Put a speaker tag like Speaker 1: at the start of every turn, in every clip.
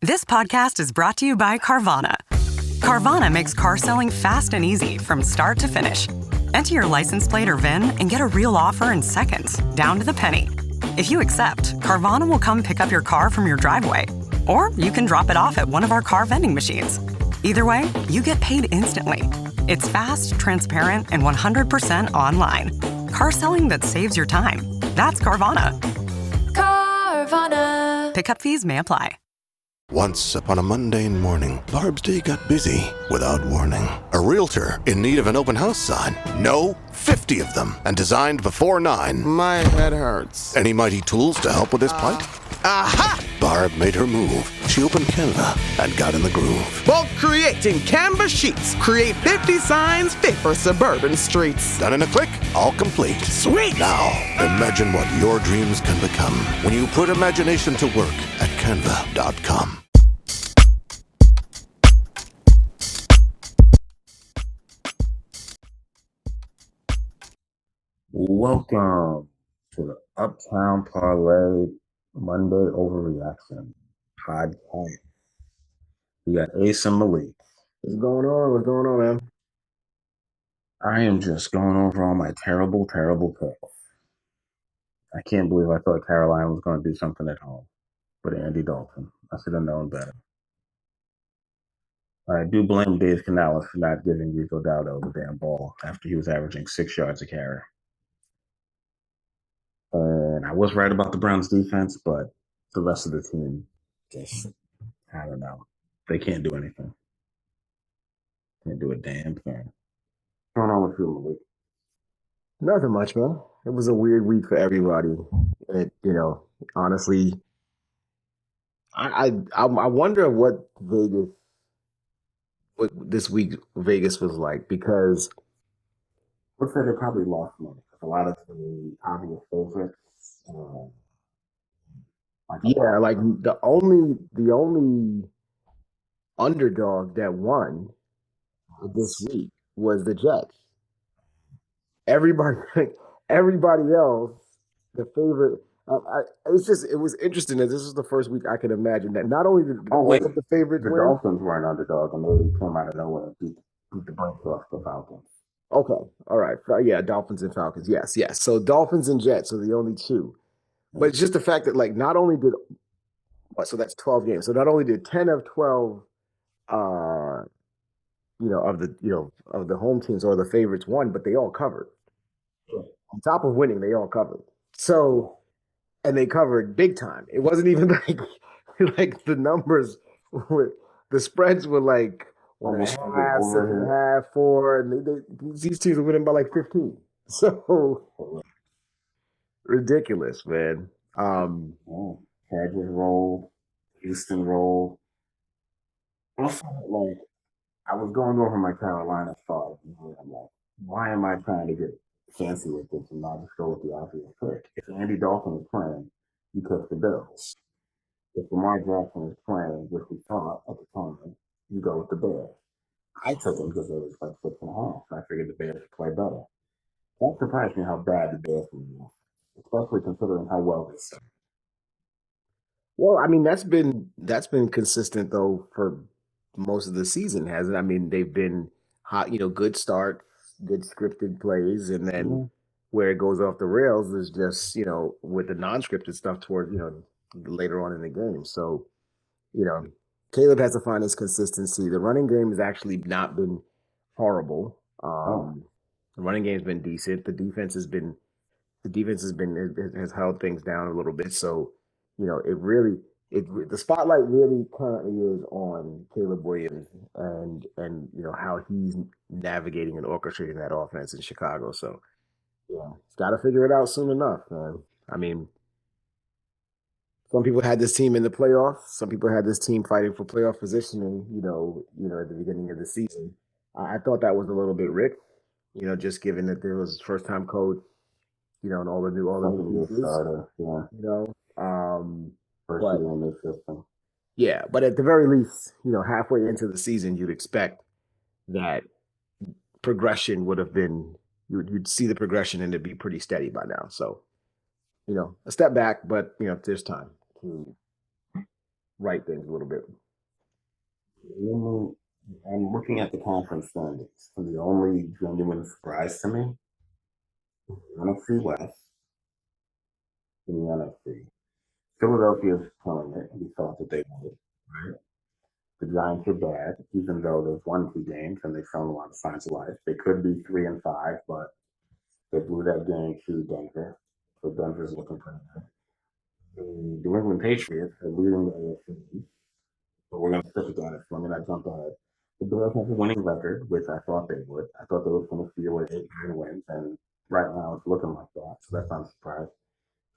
Speaker 1: This podcast is brought to you by Carvana. Carvana makes car selling fast and easy from start to finish. Enter your license plate or VIN and get a real offer in seconds, down to the penny. If you accept, Carvana will come pick up your car from your driveway. Or you can drop it off at one of our car vending machines. Either way, you get paid instantly. It's fast, transparent, and 100% online. Car selling that saves your time. That's Carvana.
Speaker 2: Carvana.
Speaker 1: Pickup fees may apply.
Speaker 3: Once upon a mundane morning, Barb's day got busy without warning. A realtor in need of an open house sign. No, 50 of them, and designed before 9.
Speaker 4: My head hurts.
Speaker 3: Any mighty tools to help with this plight?
Speaker 4: Aha!
Speaker 3: Barb made her move. She opened Canva and got in the groove.
Speaker 4: Bulk creating Canva sheets. Create 50 signs fit for suburban streets.
Speaker 3: Done in a click, all complete.
Speaker 4: Sweet!
Speaker 3: Now, imagine what your dreams can become when you put imagination to work at canva.com.
Speaker 5: Welcome to the Uptown Parlay Monday Overreaction podcast. We got Ace and Malik.
Speaker 4: What's going on? What's going on, man?
Speaker 5: I am just going over all my terrible picks. I can't believe I thought Carolina was going to do something at home with Andy Dalton. I should have known better. I do blame Dave Canales for not giving Rico Dowdle the damn ball after he was averaging 6 yards a carry. And I was right about the Browns defense, but the rest of the team just, I don't know. They can't do anything. Can't do a damn thing. What's going on with you, Malik?
Speaker 4: Nothing much, man. It was a weird week for everybody. Honestly, I wonder what this week Vegas was like, because
Speaker 5: Looks like they probably lost money because a lot of the obvious favorites.
Speaker 4: the only underdog that won this week was the Jets. Everybody else, the favorite. It was interesting that this was the first week I could imagine that not only did the favorites
Speaker 5: The
Speaker 4: win.
Speaker 5: Dolphins were an underdog and they came out of nowhere and beat the brakes off the Falcons.
Speaker 4: Okay, all right, yeah, Dolphins and Falcons, yes. So Dolphins and Jets are the only two, but it's just the fact that not only did so that's 12 games. So not only did 10 of 12, of the home teams or the favorites won, but they all covered.
Speaker 5: Sure.
Speaker 4: On top of winning, they all covered. So, and they covered big time. It wasn't even like the numbers the spreads were like 1.5, 7.5, 4, and these teams were winning by like 15. So ridiculous, man.
Speaker 5: Chargers rolled, Houston rolled. Also, I was going over my Carolina thought. I'm like, why am I trying to get fancy with this and not just go with the obvious pick? If Andy Dalton is playing, you pick the Bills. If Lamar Jackson is playing, which we thought at the time, you go with the Bears. I took them because they was like 6.5. I figured the Bears would play better. That surprised me how bad the Bears were, especially considering how well they started.
Speaker 4: Well, I mean, that's been consistent though for most of the season, hasn't it? I mean, they've been hot, good start, good scripted plays, and then where it goes off the rails is just, with the non-scripted stuff toward, later on in the game. So, Caleb has to find his consistency. The running game has actually not been horrible. The running game's been decent. The defense has held things down a little bit. So, the spotlight really currently is on Caleb Williams and how he's navigating and orchestrating that offense in Chicago. So he's got to figure it out soon enough, man. I mean, some people had this team in the playoffs. Some people had this team fighting for playoff positioning. At the beginning of the season, I thought that was a little bit rich. Just given that there was first time coach, and all the new
Speaker 5: starter, First year in the system.
Speaker 4: Yeah, but at the very least, halfway into the season, you'd expect that progression would have been, you'd see the progression and it'd be pretty steady by now. So, a step back, but, there's time. right things a little bit.
Speaker 5: I'm looking at the conference standings, and the only genuine surprise to me is the NFC West in the NFC. Philadelphia's killing it. We thought that they would, right? The Giants are bad, even though they've won 2 games and they've shown a lot of signs of life. They could be 3-5, but they blew that game to Denver. So Denver's looking pretty good. The New England Patriots are leading the AFC, but we're going to stick with the NFC. I mean, I jumped ahead. The Bears have a winning record, which I thought they would. I thought they would finish the year with 8 wins, and right now it's looking like that. So that's not a surprise.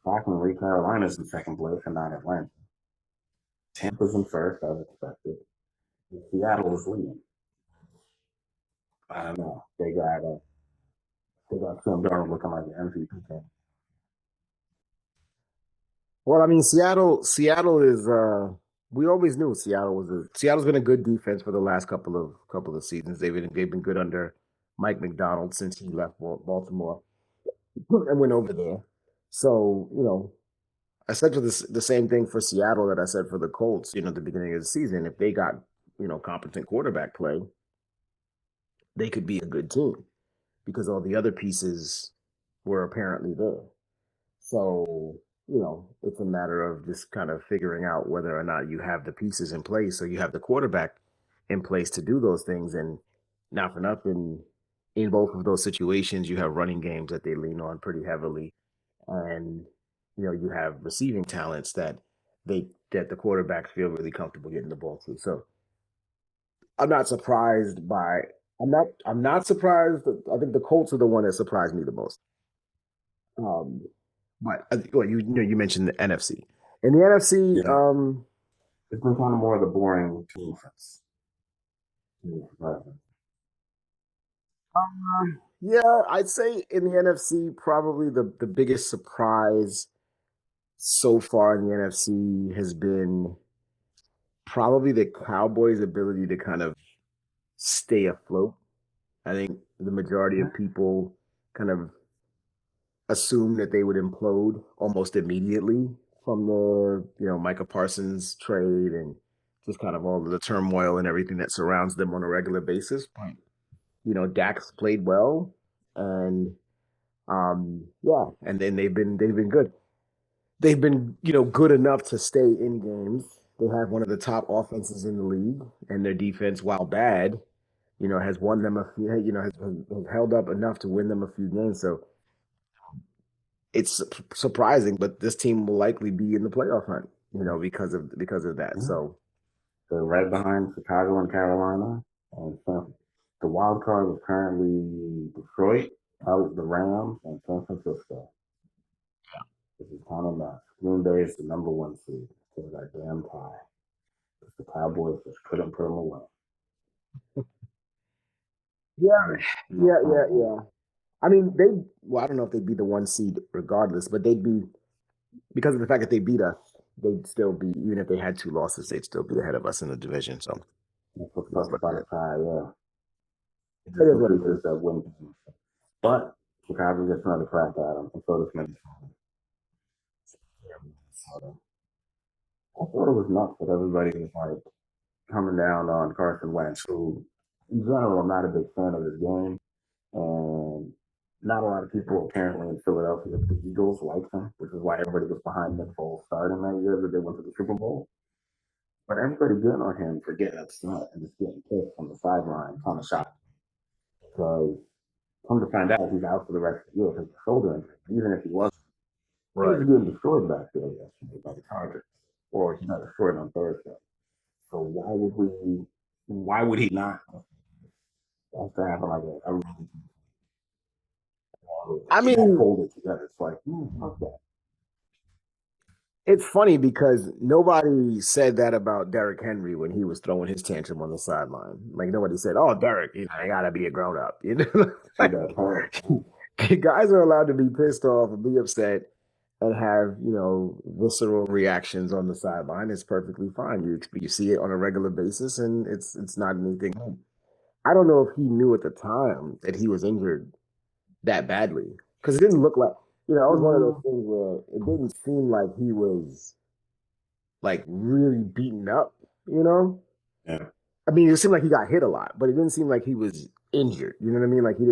Speaker 5: Shockingly, Carolina's in second place and not Atlanta. Tampa's in first, as expected. Seattle is leading. I don't know. They got Sam Darnold looking like an MVP.
Speaker 4: Well, I mean, Seattle is we always knew Seattle's been a good defense for the last couple of seasons. They've been good under Mike McDonald since he left Baltimore and went over there. So, I said the same thing for Seattle that I said for the Colts, at the beginning of the season. If they got, competent quarterback play, they could be a good team because all the other pieces were apparently there. So, it's a matter of just kind of figuring out whether or not you have the pieces in place. So you have the quarterback in place to do those things. And not for nothing, in both of those situations, you have running games that they lean on pretty heavily. And, you have receiving talents that the quarterbacks feel really comfortable getting the ball to. So I'm not surprised by I'm not surprised. I think the Colts are the one that surprised me the most. Um, but well, you mentioned the NFC. In the NFC,
Speaker 5: Yeah. It's been kind of more of the boring defense. Right.
Speaker 4: yeah, I'd say in the NFC, probably the biggest surprise so far in the NFC has been probably the Cowboys' ability to kind of stay afloat. I think the majority of people kind of assumed that they would implode almost immediately from the Micah Parsons trade and just kind of all of the turmoil and everything that surrounds them on a regular basis. But Dak's played well, and yeah, and then they've been good. They've been good enough to stay in games. They have one of the top offenses in the league, and their defense, while bad, has won them a few. Has held up enough to win them a few games. So it's surprising, but this team will likely be in the playoff hunt, because of that.
Speaker 5: Yeah.
Speaker 4: So
Speaker 5: They're right behind Chicago and Carolina. And the wild card is currently Detroit, the Rams, and San Francisco. This is kind of nuts. Green Bay is the number one seed. So that damn tie. The Cowboys just couldn't put them away.
Speaker 4: yeah, yeah. I mean, I don't know if they'd be the one seed regardless, but they'd be, because of the fact that they beat us, they'd still be, even if they had 2 losses, they'd still be ahead of us in the division. So
Speaker 5: That's what's tough about a tie, yeah. It
Speaker 4: it
Speaker 5: just
Speaker 4: is what it is.
Speaker 5: increases that win. But Chicago gets another crack at them, and so does Minnesota. I thought it was nuts that everybody was like coming down on Carson Wentz, who, in general, I'm not a big fan of his game. And not a lot of people apparently in Philadelphia, the Eagles, liked him, which is why everybody was behind Nick Foles starting that year that they went to the Super Bowl. But everybody good on him for getting upset and just getting pissed on the sideline, kind of shocked. Because come to find out, he's out for the rest of the year because of shoulder injury. Even if he wasn't, he was getting destroyed back there yesterday by the Chargers, or he got destroyed on Thursday. So why would he not? After having like a really
Speaker 4: I mean,
Speaker 5: hold it together. It's like, fuck that.
Speaker 4: it's funny because nobody said that about Derrick Henry when he was throwing his tantrum on the sideline. Like nobody said, "Oh, Derrick, I gotta be a grown up." Like, guys are allowed to be pissed off and be upset and have visceral reactions on the sideline. It's perfectly fine. You see it on a regular basis, and it's not anything. I don't know if he knew at the time that he was injured that badly because it didn't look like. It was one of those things where it didn't seem like he was like really beaten up, you know?
Speaker 5: Yeah.
Speaker 4: I mean, it seemed like he got hit a lot, but it didn't seem like he was injured. You know what I mean? Like he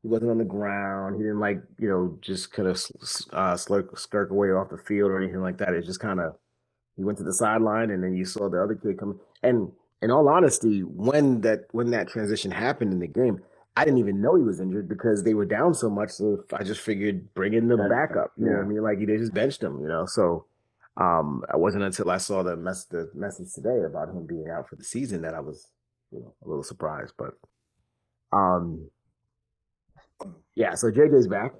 Speaker 4: wasn't on the ground. He didn't just kind of skirk away off the field or anything like that. It just kind of he went to the sideline, and then you saw the other kid come. And in all honesty, when that transition happened in the game, I didn't even know he was injured because they were down so much. So I just figured bring in the backup. You know what I mean? Like they just benched him. So it wasn't until I saw the message today about him being out for the season that I was a little surprised. But um, yeah. So JJ's back.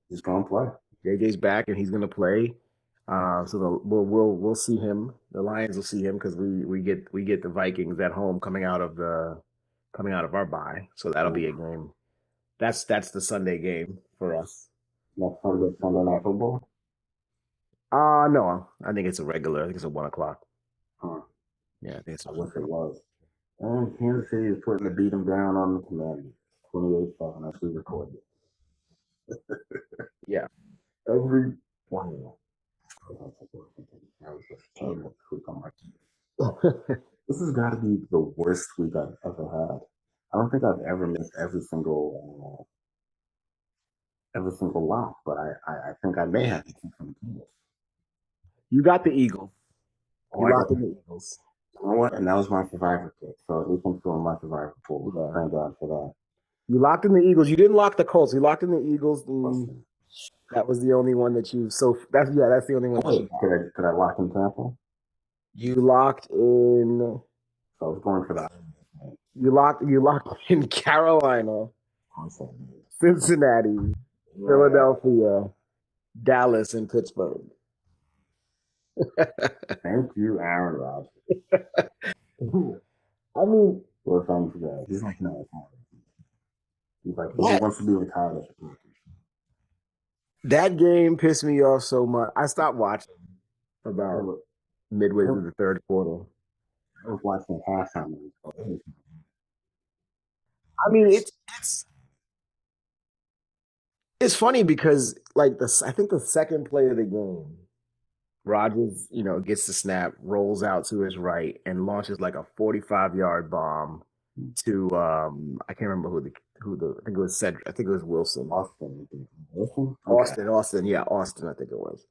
Speaker 5: He's gonna play.
Speaker 4: JJ's back and he's gonna play. So we'll see him. The Lions will see him because we get the Vikings at home coming out of our bye. So that'll be a game. That's the Sunday game for us.
Speaker 5: Next Sunday Night Football.
Speaker 4: No, I think it's a regular. I think it's at 1:00.
Speaker 5: Huh.
Speaker 4: Yeah, I think it's.
Speaker 5: I wish it was. And Kansas City is putting the beat them down on the Commanders. 28-7 as we record it.
Speaker 4: Yeah.
Speaker 5: Every one. That was just terrible week on my team. This has got to be the worst week I've ever had. I don't think I've ever missed every single lock, but I think I may have.
Speaker 4: You got the Eagles. You locked in the Eagles.
Speaker 5: You know what? And that was my survivor pick. So at least I'm feeling my survivor pool. Yeah. Thank God for that.
Speaker 4: You locked in the Eagles. You didn't lock the Colts. You locked in the Eagles. That was the only one that you. So that's the only one.
Speaker 5: Wait, could I lock in Tampa?
Speaker 4: You locked in.
Speaker 5: So I was going for that.
Speaker 4: You locked in Carolina, Cincinnati, Philadelphia, Dallas, and Pittsburgh.
Speaker 5: Thank you, Aaron Rodgers.
Speaker 4: I mean,
Speaker 5: we're fans of that. He's like, no, it's not. He's like, he wants to be retired.
Speaker 4: That game pissed me off so much. I stopped watching about midway through the third quarter.
Speaker 5: I was watching halftime.
Speaker 4: I mean, it's funny because I think the second play of the game, Rodgers, gets the snap, rolls out to his right, and launches like a 45-yard bomb to I can't remember who I think it was Cedric. I think it was Wilson.
Speaker 5: Austin.
Speaker 4: Yeah, Austin, I think it was.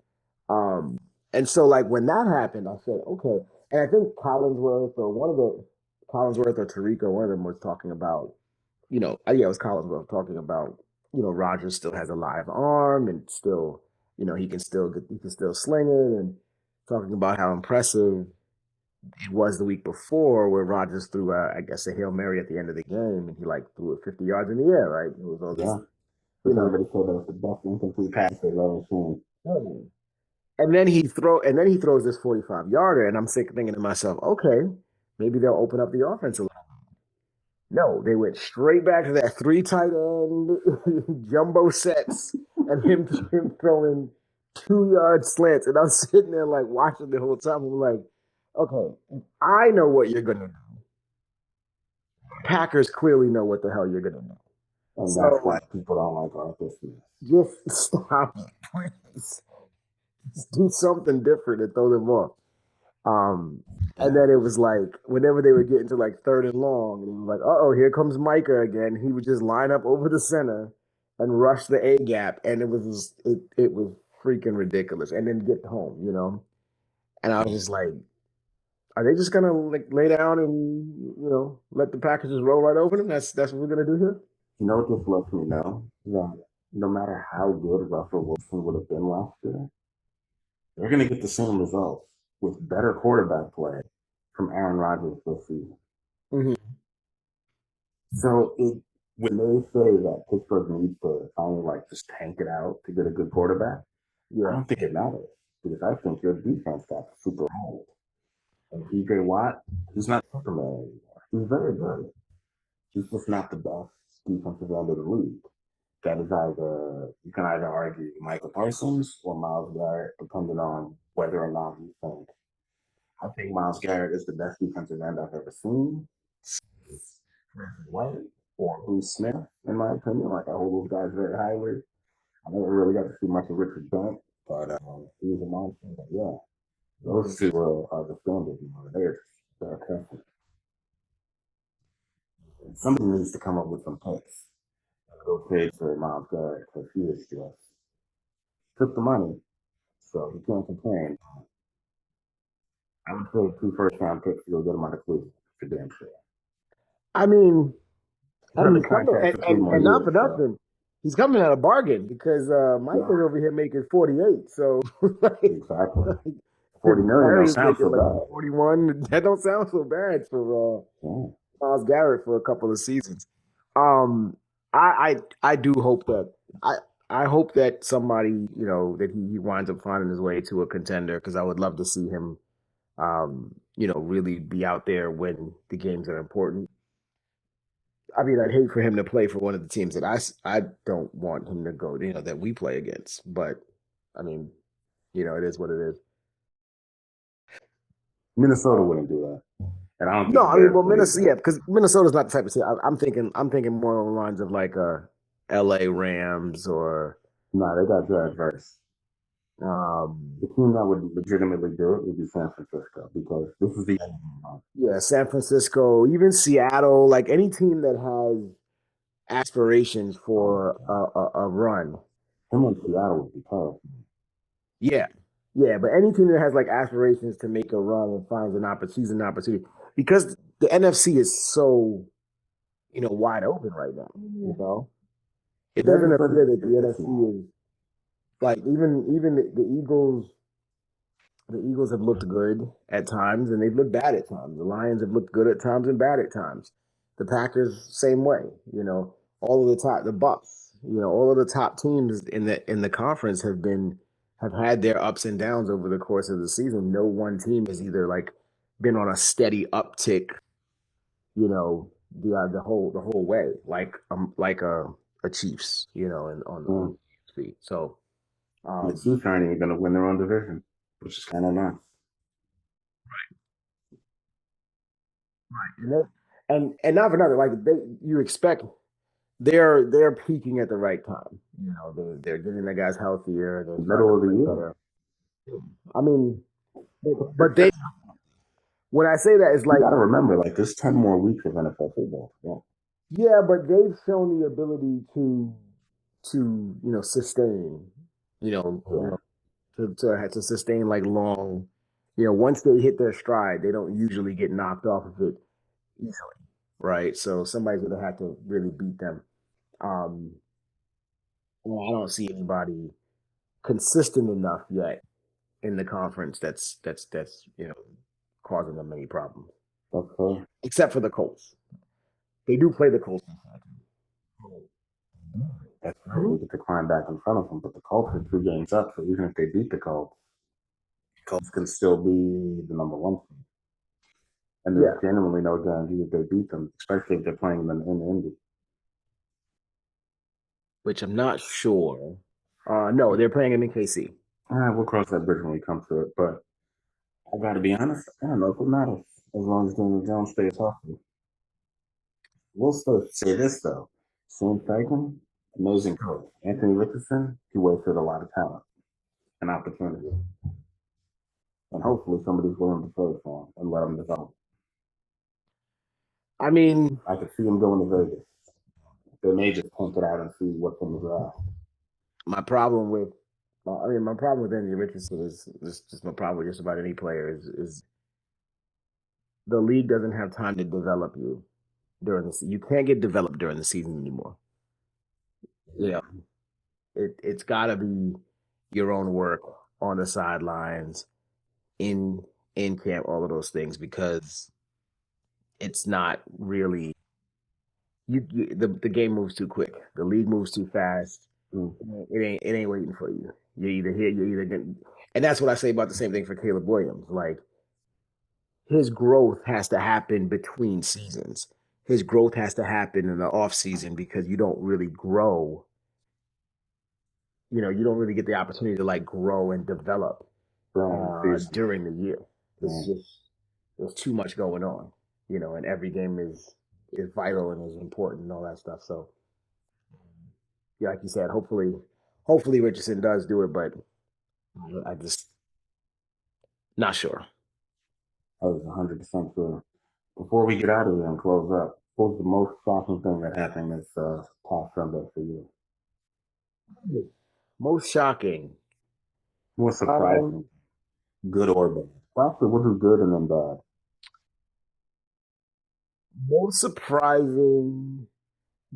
Speaker 4: And so when that happened, I said, okay. And I think Collinsworth or Tarico, one of them was talking about, it was Collinsworth talking about, Rodgers still has a live arm and still, he can still sling it, and talking about how impressive it was the week before where Rodgers threw I guess a Hail Mary at the end of the game, and he threw it 50 yards in the air, right? It was all this.
Speaker 5: Yeah. Everybody said that was the best incomplete pass they've ever seen.
Speaker 4: And then he throws this 45-yarder, and I'm thinking to myself, okay, maybe they'll open up the offense a little. No, they went straight back to that 3 tight end jumbo sets and him throwing 2-yard slants. And I was sitting there watching the whole time. I'm like, okay, I know what you're gonna do. Packers clearly know what the hell you're gonna do.
Speaker 5: And that's why people don't like Arthur Smith.
Speaker 4: Just stop, please. Just do something different and throw them off. And then it was whenever they were getting to 3rd and long, and it was uh-oh, here comes Micah again. He would just line up over the center and rush the A gap, and it was freaking ridiculous. And then get home, And I was just like, are they just gonna lay down and let the Packers just roll right over them? That's what we're gonna do here.
Speaker 5: You know what this lets me know? That no matter how good Russell Wilson would have been last year, they're gonna get the same results with better quarterback play from Aaron Rodgers this season.
Speaker 4: Mm-hmm.
Speaker 5: So when they say that Pittsburgh needs to finally just tank it out to get a good quarterback, I don't think it matters, because I think your defense got super old. And TJ Watt, he's not Superman anymore. He's very good. He's just not the best defensive end of the league. That is you can either argue Michael Parsons or Myles Garrett, depending on whether or not you think. I think Myles Garrett is the best defensive end I've ever seen. White or Bruce Smith, in my opinion. I hold those guys very highly. I never really got to see much of Richard Dent, but he was a monster. But yeah, Those two are the standard. They're constant. Somebody needs to come up with some picks. Go trade for Miles Garrett because he is just took the money, so he can't complain. I would trade 2 first-round picks to go get him out of Cleveland for damn sure.
Speaker 4: I mean, and
Speaker 5: Another
Speaker 4: he's coming,
Speaker 5: contract for 3 more
Speaker 4: and not for
Speaker 5: years. So.
Speaker 4: nothing, he's coming at a bargain because Mike is over here making 48. So like,
Speaker 5: Exactly.
Speaker 4: like
Speaker 5: 40 million don't
Speaker 4: Barry's
Speaker 5: sound so
Speaker 4: making like
Speaker 5: bad.
Speaker 4: 41. That don't sound so bad for
Speaker 5: Yeah.
Speaker 4: Miles Garrett for a couple of seasons. Um, I do hope that I hope that somebody, that he winds up finding his way to a contender because I would love to see him, really be out there when the games are important. I mean, I'd hate for him to play for one of the teams that I don't want him to go, that we play against. But I mean, it is what it is.
Speaker 5: Minnesota wouldn't do that. And I don't think
Speaker 4: No,
Speaker 5: the
Speaker 4: I mean,
Speaker 5: Bears
Speaker 4: well,
Speaker 5: would
Speaker 4: Minnesota,
Speaker 5: either.
Speaker 4: yeah, because Minnesota's not the type of city. I'm thinking more along the lines of like L.A. Rams or
Speaker 5: No, they got Jared Verse.
Speaker 4: um,
Speaker 5: The team that would legitimately do it would be San Francisco because this is the end of the month.
Speaker 4: yeah, San Francisco, even Seattle, like any team that has aspirations for a run.
Speaker 5: Him in Seattle would be tough.
Speaker 4: Yeah. Yeah, but any team that has like aspirations to make a run and finds sees an opportunity because the NFC is so, wide open right now. It doesn't
Speaker 5: Yeah, but
Speaker 4: appear that the NFC is like even the Eagles have looked good at times and they've looked bad at times. The Lions have looked good at times and bad at times. The Packers, same way. All of the Bucks. All of the top teams in the conference have had their ups and downs over the course of the season. No one team has either like been on a steady uptick, the whole way, like a Chiefs, and on feet. So
Speaker 5: the
Speaker 4: um,
Speaker 5: Chiefs aren't even going to win their own division, which is kind of nice.
Speaker 4: and and not for nothing, like you expect they're peaking at the right time. They're getting the guys healthier. They're starting
Speaker 5: Middle
Speaker 4: to
Speaker 5: of the
Speaker 4: play
Speaker 5: year.
Speaker 4: better. I mean, but they when I say that, it's
Speaker 5: You
Speaker 4: like
Speaker 5: got to remember, like, there's 10 more weeks of NFL football. Yeah.
Speaker 4: yeah, but they've shown the ability to sustain,
Speaker 5: Yeah.
Speaker 4: to sustain like long. Once they hit their stride, they don't usually get knocked off of it easily, right? So somebody's gonna have to really beat them. Um, and I don't see anybody consistent enough yet in the conference that's causing them any problems,
Speaker 5: That's fair.
Speaker 4: except for the Colts. They do play the Colts.
Speaker 5: That's fair. They get to climb back in front of them, but the Colts are 2 games up, so even if they beat the Colts can still be the number one team. And
Speaker 4: Yeah,
Speaker 5: there's genuinely no guarantee that they beat them, especially if they're playing them in Indy.
Speaker 4: which I'm not sure. No, they're playing him in KC.
Speaker 5: We'll cross that bridge when we come to it, but I got to be honest, I don't know if it matters as long as Daniel Jones stays healthy. We'll still say this though: Sam Franklin, amazing coach. Anthony Richardson, he wasted a lot of talent and opportunity, and hopefully somebody's willing to trade for him and let him develop.
Speaker 4: I mean,
Speaker 5: I could see him going to Vegas. They may just punt it out and see what's in the draft.
Speaker 4: my problem with, my problem with Anthony Richardson is just my problem with just about any player is the league doesn't have time to develop you during the season. You can't get developed during the season anymore. Yeah, it's got to be your own work on the sidelines, in in camp, all of those things because it's not really the game moves too quick. The league moves too fast.
Speaker 5: Mm.
Speaker 4: It ain't waiting for you. You're either getting, and that's what I say about the same thing for Caleb Williams. Like his growth has to happen between seasons. His growth has to happen in the off season because you don't really grow. You don't really get the opportunity to like grow and develop during the year. It's
Speaker 5: Yeah.
Speaker 4: just there's too much going on, and every game is vital and is important and all that stuff. So yeah, like you said, hopefully Richardson does do it, but I just Not sure.
Speaker 5: I was 100% sure. Before we get out of here and close up, what was the most shocking thing that happened this past Sunday for you?
Speaker 4: Most shocking.
Speaker 5: More
Speaker 4: Um,
Speaker 5: surprising, good or bad? Well, actually, we'll do good and then bad.
Speaker 4: Most surprising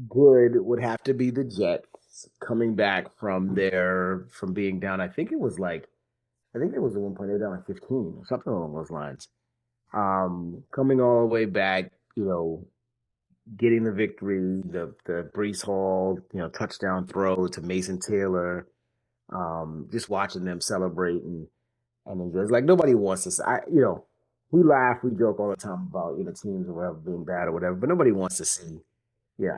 Speaker 4: good would have to be the Jets coming back from being down. I think it was at one point they were down like 15 or something along those lines. Coming all the way back, getting the victory, the Brees Hall, touchdown throw to Mason Taylor, just watching them celebrate and enjoy. It's like nobody wants to. We laugh, we joke all the time about teams or whatever being bad or whatever, but nobody wants to see. Yeah,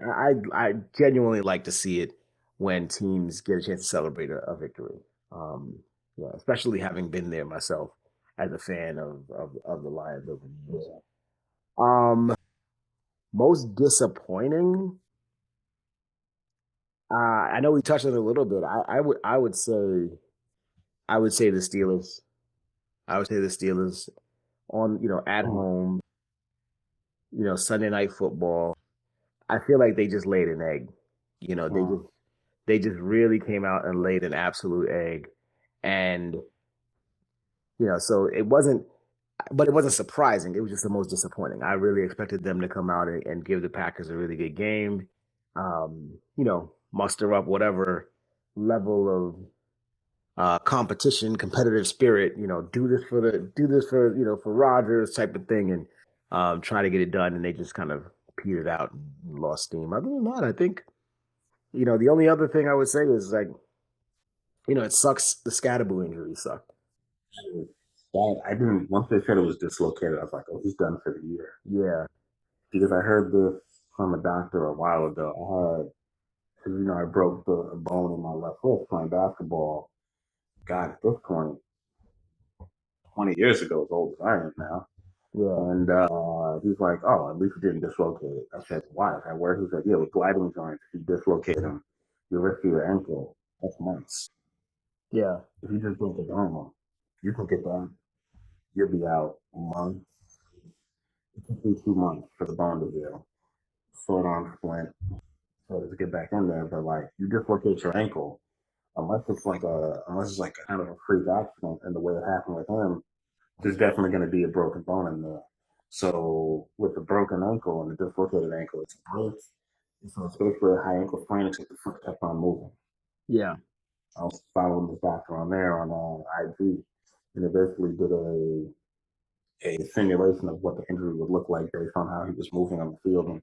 Speaker 4: I genuinely like to see it when teams get a chance to celebrate a victory. Um, yeah, especially having been there myself as a fan of the Lions over the years. Most disappointing. I know we touched on it a little bit. I would say the Steelers. I would say the Steelers on at home. Sunday night football. I feel like they just laid an egg. You know, they just
Speaker 5: Mm.
Speaker 4: they just really came out and laid an absolute egg, and so but it wasn't surprising. It was just the most disappointing. I really expected them to come out and give the Packers a really good game. Muster up whatever level of competition, competitive spirit. Do this for for Rodgers type of thing, and try to get it done. And they just kind of petered out and lost steam. Other than that, I think the only other thing I would say is like it sucks. The Scatterboo injury sucked.
Speaker 5: That I didn't. Once they said it was dislocated, I was like, "Oh, he's done for the year."
Speaker 4: Yeah,
Speaker 5: Because I heard this from a doctor a while ago. Cause, I broke the bone in my left foot playing basketball. God, at this point, 20 years ago, as old as I am now.
Speaker 4: yeah,
Speaker 5: And he's like, "Oh, at least you didn't dislocate it." I said, "Why?" I where he said, "Yeah, with gliding joints, if you dislocate them, you risk your ankle. That's months.
Speaker 4: yeah,
Speaker 5: If you just break a bone, you can get that. You'll be out a month. It took me 2 months for the bone to heal. Short arm splint, so to get back in there. But like, you dislocate your ankle, unless it's like a kind of a freak accident, and the way it happened with him, there's definitely going to be a broken bone in there. So with the broken ankle and the dislocated ankle, it's a brace. So it's basically a high ankle sprain except the foot kept on moving.
Speaker 4: yeah,
Speaker 5: I was following this doctor on there on IG, and they basically did a simulation of what the injury would look like based on how he was moving on the field and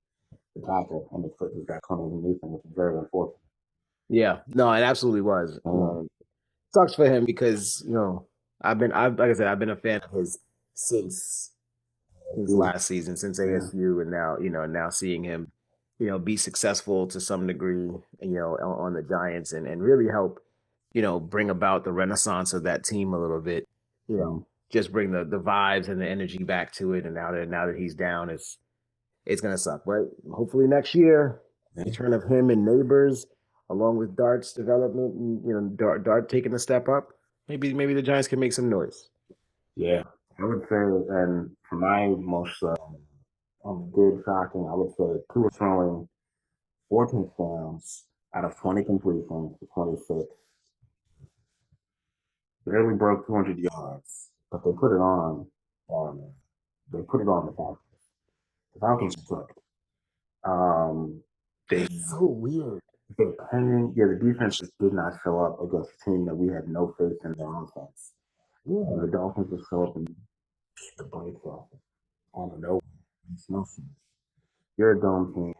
Speaker 5: the tackle, and the foot just got caught underneath him, which is very unfortunate.
Speaker 4: yeah. No, it absolutely was.
Speaker 5: Um,
Speaker 4: Sucks for him because like I said, I've been a fan of his since last season, since
Speaker 5: yeah,
Speaker 4: ASU, and now seeing him, be successful to some degree, on the Giants and really help, bring about the renaissance of that team a little bit, just bring the vibes and the energy back to it. And now that he's down, it's gonna suck. But hopefully next year,
Speaker 5: yeah,
Speaker 4: return of him and Neighbors, along with Dart's development, and Dart taking a step up. Maybe the Giants can make some noise.
Speaker 5: yeah. I would say, and for my most good shocking, I would say Tua throwing 4 touchdowns out of 20 completions for 26. Barely broke 200 yards, but they put it on they put it on the Falcons. The Falcons sucked. They
Speaker 4: It's so weird.
Speaker 5: they playing, yeah, the defense just did not show up against a team that we had no faith in their offense. And
Speaker 4: Yeah,
Speaker 5: the Dolphins just show up and beat the brakes off it out of nowhere. It's no sense. You're a dome team.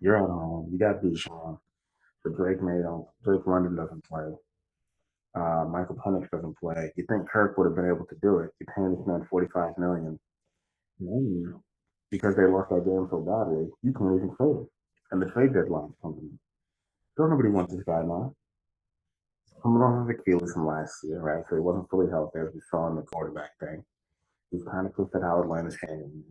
Speaker 5: You're at home. You got Bijan, but Drake London doesn't play. Michael Penix doesn't play. You think Kirk would have been able to do it? You're paying this man 45 million. Mm. Because they lost that game so badly, you can't even trade it. And the trade deadline's coming. So nobody wants this guy now. Coming off of Achilles from last year, right? So he wasn't fully healthy, as we saw in the quarterback thing. He's kind of put at how Atlanta's handling.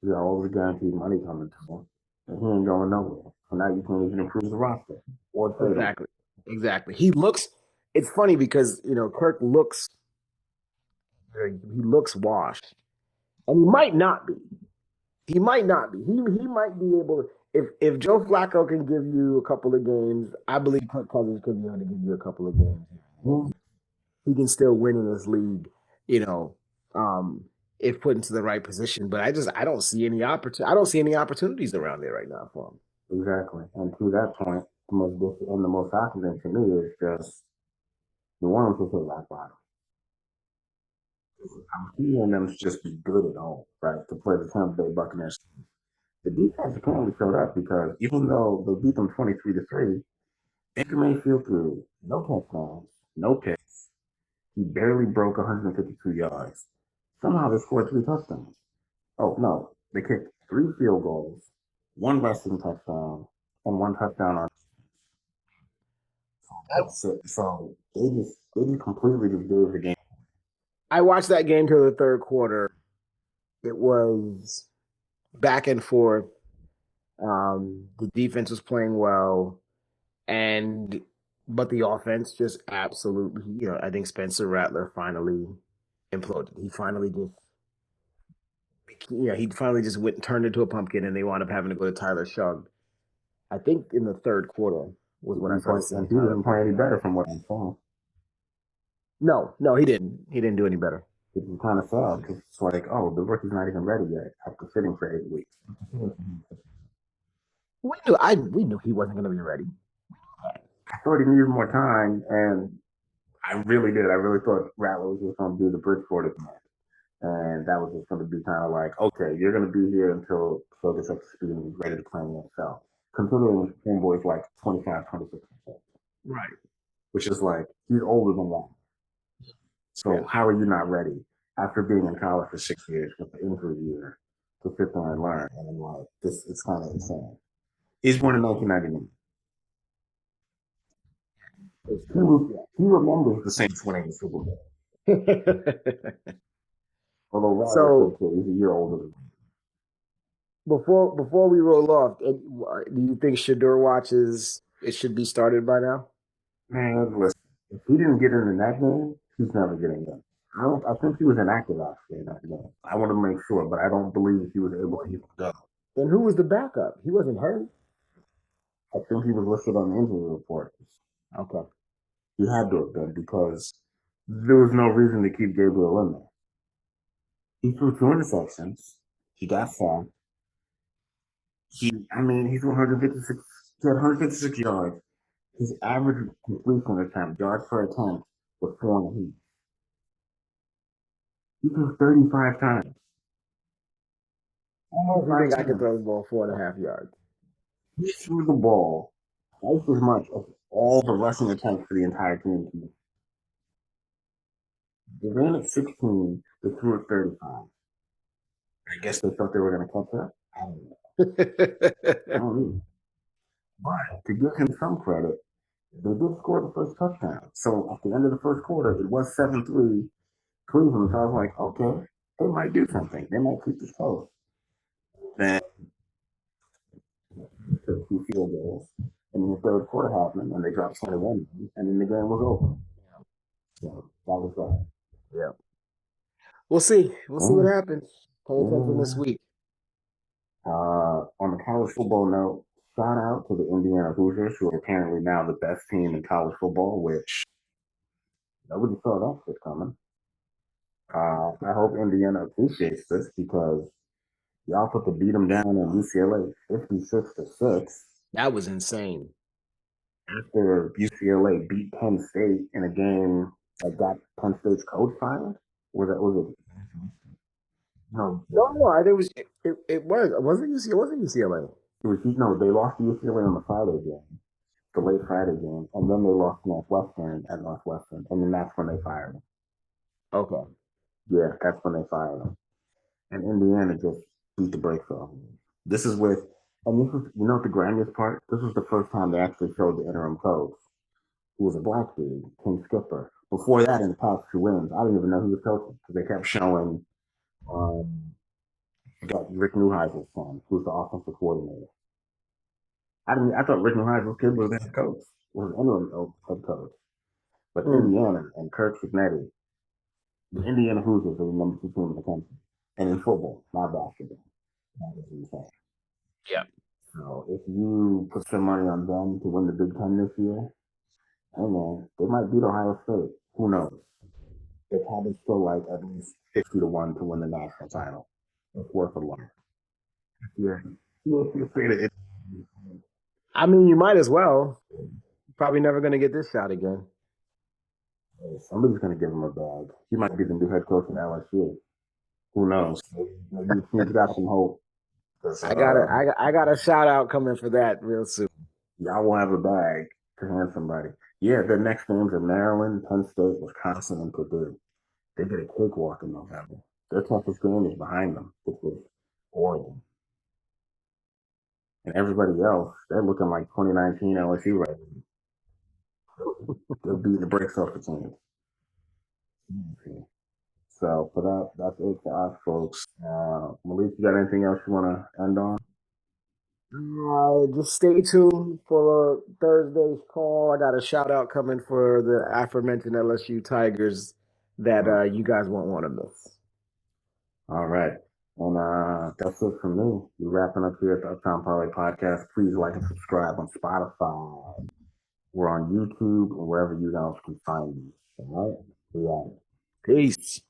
Speaker 5: He's got all the guaranteed money coming to him, and he ain't going nowhere. So now you can't even improve the roster or trade him.
Speaker 4: exactly. Exactly. He looks. It's funny because Kirk looks He looks washed, and he might not be. He might not be. He might be able to. If Joe Flacco can give you a couple of games, I believe Kirk Cousins could be able to give you a couple of games.
Speaker 5: Mm,
Speaker 4: He can still win in this league, you know, um, if put into the right position. But I don't see any opportunity. I don't see any opportunities around there right now for him.
Speaker 5: exactly. And to that point, the most shocking thing to me is just New Orleans is a rock bottom. I'm seeing them just be good at home, right? To play the Tampa Bay Buccaneers. The defense apparently showed up because even though they beat them 23-3, Baker Mayfield threw no touchdowns, no picks. He barely broke 152 yards. Somehow they scored 3 touchdowns. Oh no, they kicked 3 field goals, 1 rushing touchdown, and 1 touchdown on. That's it. So they just completely just gave the game.
Speaker 4: I watched that game till the third quarter. It was back and forth. The defense was playing well, and but the offense just absolutely, I think Spencer Rattler finally imploded. He finally just went and turned into a pumpkin, and they wound up having to go to Tyler Shug. I think in the third quarter was when I started seeing
Speaker 5: And he
Speaker 4: Tyler.
Speaker 5: didn't play any better from what I saw.
Speaker 4: No, he didn't. He didn't do any better.
Speaker 5: Which is kind of sad because it's like, oh, the rookie's not even ready yet after sitting for 8 weeks.
Speaker 4: We knew he wasn't going to be ready.
Speaker 5: I thought he needed more time, and I really did. I really thought Rattler was just going to do the Bridgewater thing. And that was just going to be kind of like, okay, you're going to be here until Phil gets up to speed and he's ready to play in the NFL. Considering Homeboy's like 25, 26%.
Speaker 4: Right.
Speaker 5: Which is like, he's older than that. So how are you not ready after being in college for 6 years with the injury year to sit there and learn? And I'm like, this it's kind of insane. He's born in 1999. He remembers the Saints winning the Super Bowl. Although Rattler is a year older than me.
Speaker 4: Before we roll off, do you think Shador watches it should be started by now?
Speaker 5: Man, listen, if he didn't get in that game, he's never getting in. I think he was inactive actually in that game. I want to make sure, but I don't believe he was able to even go.
Speaker 4: Then who was the backup? He wasn't hurt.
Speaker 5: I think he was listed on the injury report.
Speaker 4: Okay.
Speaker 5: He had to have been because there was no reason to keep Gabriel in there. He threw 2 interceptions. He got sacked. He's 156. He had 156 yards. His average completion attempt, yards per attempt, was 4.5. He threw 35 times.
Speaker 4: I think I could throw the ball 4.5 yards.
Speaker 5: He threw the ball twice as much as all the rushing attempts for the entire team. They ran at 16. They threw at 35. I guess they thought they were going to catch up. I don't know. I don't know. But to give him some credit, they did score the first touchdown. So at the end of the first quarter, it was 7-3 Cleveland. So I was like, okay, they might do something. They might keep this close. Then took 2 field goals. And then the third quarter happened, and they dropped 21, and then the game was over. So that was that.
Speaker 4: Yeah. We'll see. We'll see what happens. Pay attention this week.
Speaker 5: On the college football note, shout out to the Indiana Hoosiers, who are apparently now the best team in college football, which nobody saw that shit coming. I hope Indiana appreciates this because y'all put the beat them down on UCLA 56-6.
Speaker 4: That was insane.
Speaker 5: After UCLA beat Penn State in a game that got Penn State's coach fired, was it? No,
Speaker 4: I think it wasn't UCLA. It wasn't UCLA.
Speaker 5: It was they lost to UCLA on the Friday game, the late Friday game, and then they lost Northwestern at Northwestern, and then that's when they fired him.
Speaker 4: Okay.
Speaker 5: Yeah, that's when they fired him. And Indiana just beat the brakes off. This is with, and this is, what the grimiest part? This was the first time they actually showed the interim coach, who was a black dude, Tim Skipper. Before that, in the past 2 wins, I didn't even know who was coaching because they kept showing Rick Neuheisel's son, who's the offensive coordinator. I thought Rick Neuheisel's kid was the head coach, was an interim head coach. But Indiana and Kirk Cignetti, The Indiana Hoosiers are the number 2 team in the country. And in football, not basketball. That is insane.
Speaker 4: Yeah.
Speaker 5: So if you put some money on them to win the Big Ten this year, hey man, they might beat Ohio State. Who knows? They probably still like at least 50-1 to win the national title. It's worth a lot. Yeah.
Speaker 4: I mean, you might as well. Probably never going to get this shot again.
Speaker 5: Somebody's going to give him a bag. He might be the new head coach at LSU. Who knows? Maybe he's got some hope.
Speaker 4: I got a shout out coming for that real soon.
Speaker 5: Y'all will have a bag to hand somebody. Yeah, their next games are Maryland, Penn State, Wisconsin, and Purdue. They get a cakewalk in November. Their toughest game is behind them, which is Oregon. And everybody else, they're looking like 2019 LSU right now. They'll beat the brakes off the team. So for that, that's it for us, folks. Malik, you got anything else you want to end on?
Speaker 4: Just stay tuned for Thursday's call. I got a shout out coming for the aforementioned LSU Tigers that you guys won't want to miss.
Speaker 5: All right. And that's it from me. We're wrapping up here at the Uptown Parlay Podcast. Please like and subscribe on Spotify. We're on YouTube and wherever you guys can find me. All right? We out.
Speaker 4: Peace.